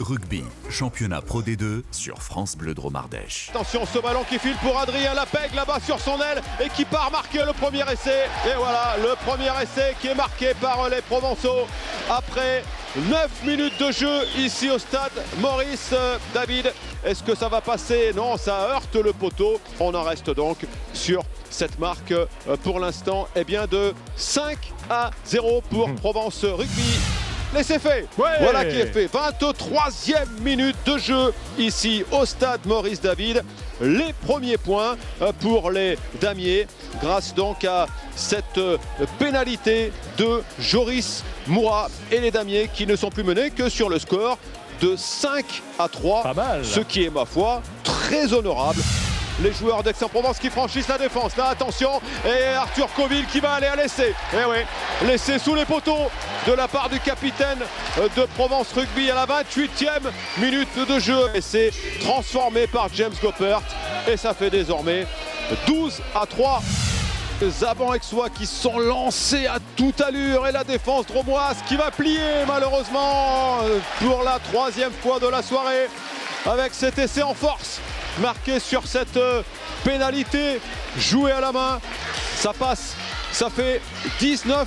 Rugby, championnat Pro D2 sur France Bleu Drôme-Ardèche. Attention, ce ballon qui file pour Adrien Lapègue là-bas sur son aile et qui part marquer le premier essai. Et voilà, le premier essai qui est marqué par les Provençaux après 9 minutes de jeu ici au stade Maurice David. Est-ce que ça va passer? Non, ça heurte le poteau. On en reste donc sur cette marque pour l'instant de 5-0 pour Provence Rugby. Laissez fait, voilà qui est fait. 23e minute de jeu ici au stade Maurice David. Les premiers points pour les Damiers grâce donc à cette pénalité de Joris Moura et les Damiers qui ne sont plus menés que sur le score de 5-3, ce qui est ma foi très honorable. Les joueurs d'Aix-en-Provence qui franchissent la défense. Là, attention, et Arthur Coville qui va aller à l'essai. Et oui, l'essai sous les poteaux de la part du capitaine de Provence Rugby à la 28e minute de jeu. Et c'est transformé par James Goppert. Et ça fait désormais 12-3. Les avants-aixois qui sont lancés à toute allure et la défense drômoise qui va plier malheureusement pour la 3e fois de la soirée avec cet essai en force marqué sur cette pénalité jouée à la main. Ça passe, ça fait 19-3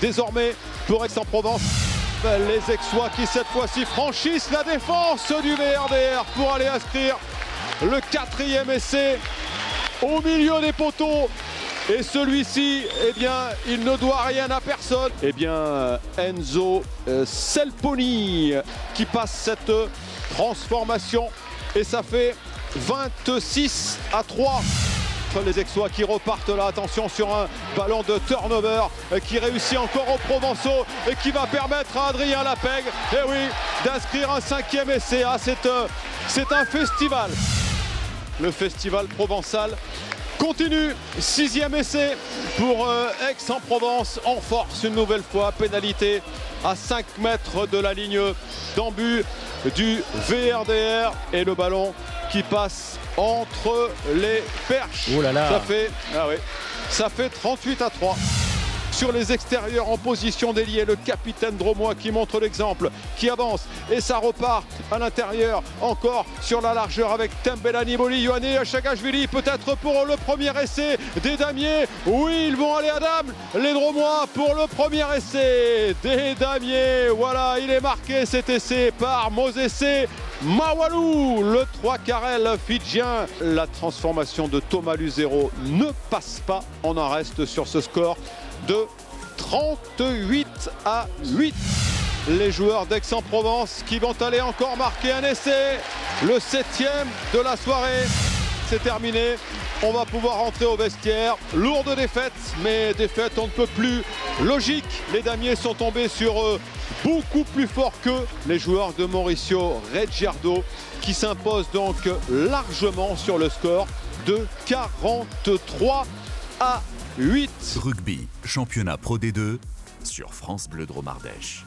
désormais pour Aix-en-Provence. Les Aixois qui cette fois-ci franchissent la défense du VRDR pour aller inscrire le 4e essai au milieu des poteaux. Et celui-ci, il ne doit rien à personne. Enzo Selponi qui passe cette transformation. Et ça fait 26-3. Les Aixois qui repartent là, attention sur un ballon de turnover qui réussit encore aux Provençaux et qui va permettre à Adrien Lapègue, d'inscrire un 5e essai. C'est un festival. Le festival provençal continue. 6e essai pour Aix-en-Provence en force une nouvelle fois. Pénalité à 5 mètres de la ligne d'en-but du VRDR et le ballon qui passe entre les perches. Oh là là. Ça fait 38-3. Sur les extérieurs en position d'ailier, le capitaine drômois qui montre l'exemple, qui avance et ça repart à l'intérieur encore sur la largeur avec Tembelani Boli, Yohanné Chagashvili peut-être pour le premier essai des Damiers. Oui, ils vont aller à Dame, les drômois pour le premier essai des Damiers. Voilà, il est marqué cet essai par Mosese Mawalou, le 3 carrel fidjien. La transformation de Thomas Luzero ne passe pas. On en reste sur ce score de 38-8. Les joueurs d'Aix-en-Provence qui vont aller encore marquer un essai. Le 7e de la soirée. C'est terminé. On va pouvoir rentrer au vestiaire. Lourde défaite, mais défaite on ne peut plus. Logique, les Damiers sont tombés sur beaucoup plus fort que les joueurs de Mauricio Reggiardo qui s'imposent donc largement sur le score de 43-8. Rugby, championnat Pro D2 sur France Bleu Drôme-Ardèche.